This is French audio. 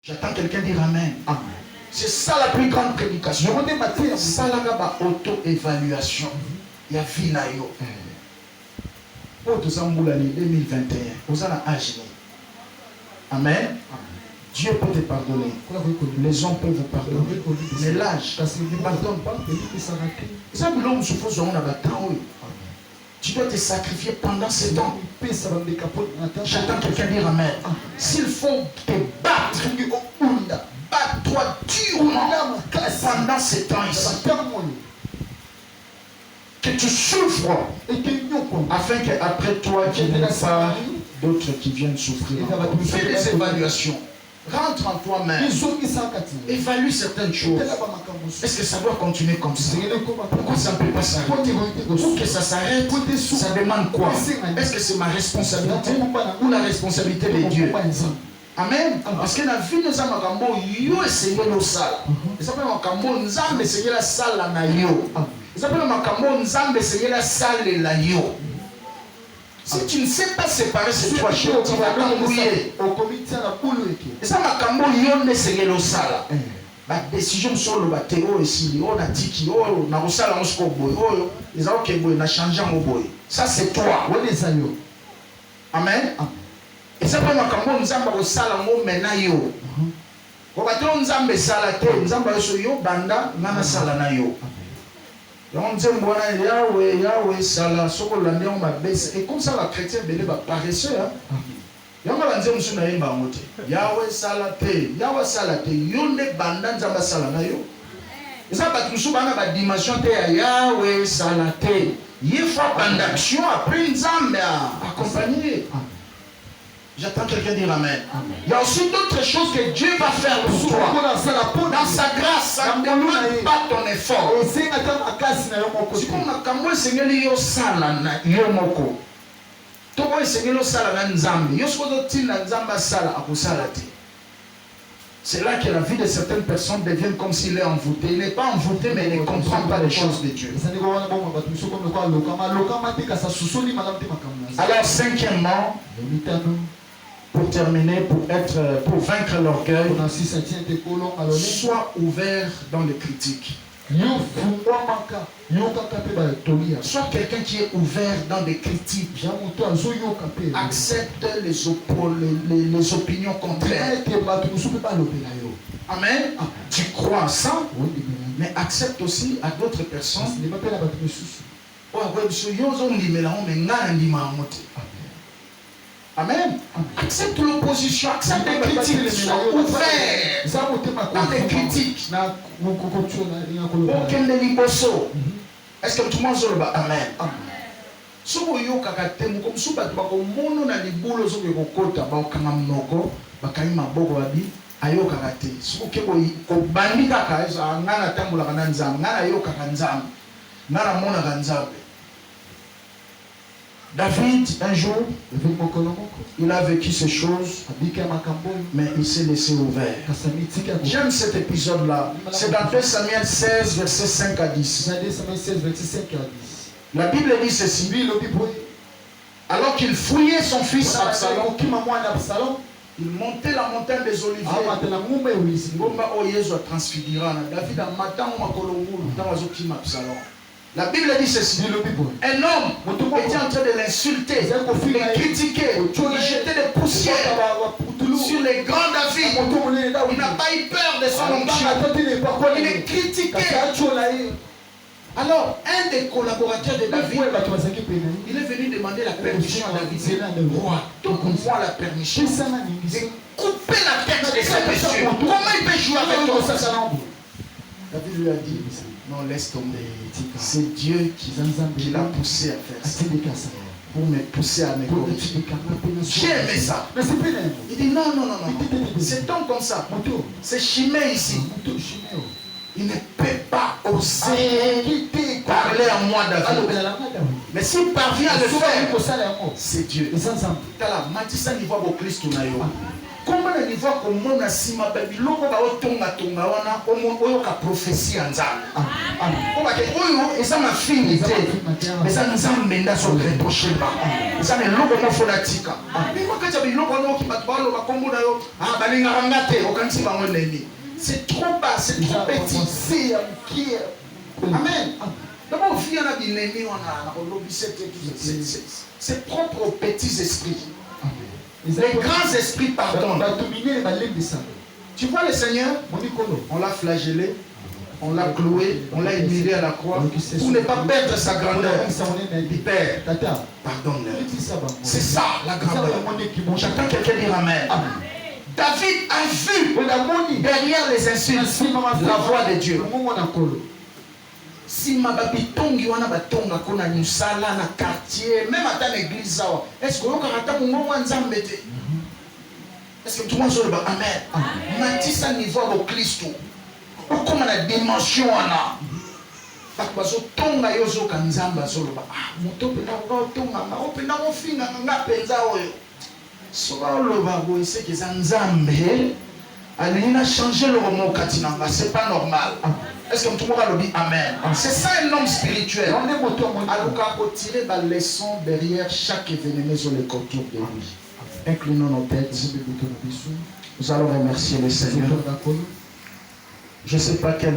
J'attends quelqu'un dire Amen. Amen. C'est ça la plus grande prédication. Ça la auto-évaluation. Il y a vie là. Oh, tout ça, 2021. Vous avez âge. Amen. Dieu peut te pardonner. Les hommes peuvent vous pardonner. Mais l'âge, ne pardonne pas. Ça, tu dois te sacrifier pendant ces temps. J'attends quelqu'un dire Amen. S'il faut te battre, bats-toi durement pendant ces temps ici. Que tu souffres afin qu'après toi, il n'y ait pas d'autres qui viennent souffrir. Fais des évaluations. Rentre en toi-même. Évalue certaines choses. Est-ce que ça doit continuer comme ça? Pourquoi ça ne peut pas s'arrêter? Pour que ça s'arrête, ça demande quoi? Est-ce que c'est ma responsabilité ou la responsabilité de Dieu? Amen. Parce que la vie nous a makambo yo essayé le sale. Et ça peut makambo nzambe essayé la sale na yo. Et ça peut makambo nzambe essayé la sale la yo. Si tu ne sais pas séparer ces trois choses, tu vas t'embrouiller. Et ça makambo yo essayé le sale. La décision sur le bateau ici, on a dit qu'il on a reçu la mosco boy, ils ont ok boy, on a changé mon boy. Ça c'est toi. Amen. Et ça peut makambo nzamba ko sala ngo mena yo. Ko bato nzambe sala te, nzamba so yo banda ngana sala na yo. Donc nzembo na Yahweh sala soko lande on ma baisse et comme ça la chrétien belé ba paresseur. Yamba la nzembo so na yemba ngote. Yahweh sala te, yonde banda nzamba sala na yo. Et ça ba tout bana ba dimension te ya Yahweh sala te. Yefa banda action après nzambe accompagner. J'attends quelqu'un dire Amen. Amen. Il y a aussi d'autres choses que Dieu va faire pour toi. Dans sa grâce, ça ne demande pas ton effort. C'est comme le Seigneur yo sala na yo moko. Toko le Seigneur yo sala na nzambe. Yo sozo tina nzamba sala akosala te. C'est là que la vie de certaines personnes devient comme s'il est envoûté. Il n'est pas envoûté, mais il ne comprend pas les choses de Dieu. Alors, cinquièmement, pour terminer, pour vaincre l'orgueil, sois ouvert dans les critiques. Sois quelqu'un qui est ouvert dans des critiques. Accepte les opinions contraires. Amen. Tu crois en ça, mais accepte aussi à d'autres personnes. Amen. Accepte l'opposition, accepte les critiques, sois ouvert dans les critiques. Est-ce que tout le monde dit Amen? Si vous avez un comme si vous avez un libolo, vous avez ayo karate suke ko bandika kaza ngana tambula kana nzambe ngana yo kakanzambe ngana mona kanzambe. David un jour il a vécu ces choses mais il s'est laissé ouvert. J'aime cet épisode là, c'est dans 2 Samuel 16 verset 5 à 10. La Bible dit ceci: alors qu'il fouillait son fils Absalom, il montait la montagne des Oliviers. La Bible dit ceci: un homme était en train de l'insulter, de le critiquer, il jetait des poussières sur les grands David. Il n'a pas eu peur de son onction. Il est critiqué. Alors, un des collaborateurs de David, il est venu demander la permission à David. Roi, donne-moi la permission de couper la tête de ce monsieur. Comment il peut jouer avec toi? David lui a dit: non, laisse tomber. C'est Dieu qui l'a poussé à faire ça. Pour me pousser à me corriger. J'ai aimé ça. Il dit: non. C'est donc comme ça. C'est Chimé ici. Il ne peut pas oser parler à moi, David. Mais s'il parvient à le faire, c'est Dieu. Comment le niveau comme on a si ma baby logo ba otonga tonga wana oyo ka prophétie en nzambe. On va que oyo eza ma finité. Mais ça nzambe nda so reprocher ba. Ça ne logo mo fonatika. Mais moi quand j'avais logo no ki batbalo ba kombo na yo balinga rangate okansi ba ngoleni. C'est trop bas, c'est trop petit, c'est qui amen. D'abord vie on a bien aimé on a lobby c'est propre aux petits esprits. Les grands esprits pardonnent. Tu vois le Seigneur, on l'a flagellé, on l'a cloué, on l'a humilié à la croix pour ne pas perdre sa grandeur. Il perd. Pardonne-le. C'est ça la grandeur. J'attends quelqu'un dire amen. David a vu derrière les insultes la voix de Dieu. Si ma babitongi wana batonga kona musala na quartier même à l'église sawa est-ce que on karata mungu nzambe te est-ce que tout le monde dit amen matisa niveau au Christ comme na dimension wana bazo tonga yozo kanzamba zoloba moto pe na ko tonga ma ope na ko finga nga penza oyo so loba go c'est que nzambe alina changer le mot katinanga c'est pas normal. Est-ce que tout le monde a dit amen? C'est ça un homme spirituel. Alors qu'on tirer la leçon derrière chaque événement sur les contours de lui. Inclinons nos têtes. Nous allons remercier le Seigneur. Je ne sais pas quel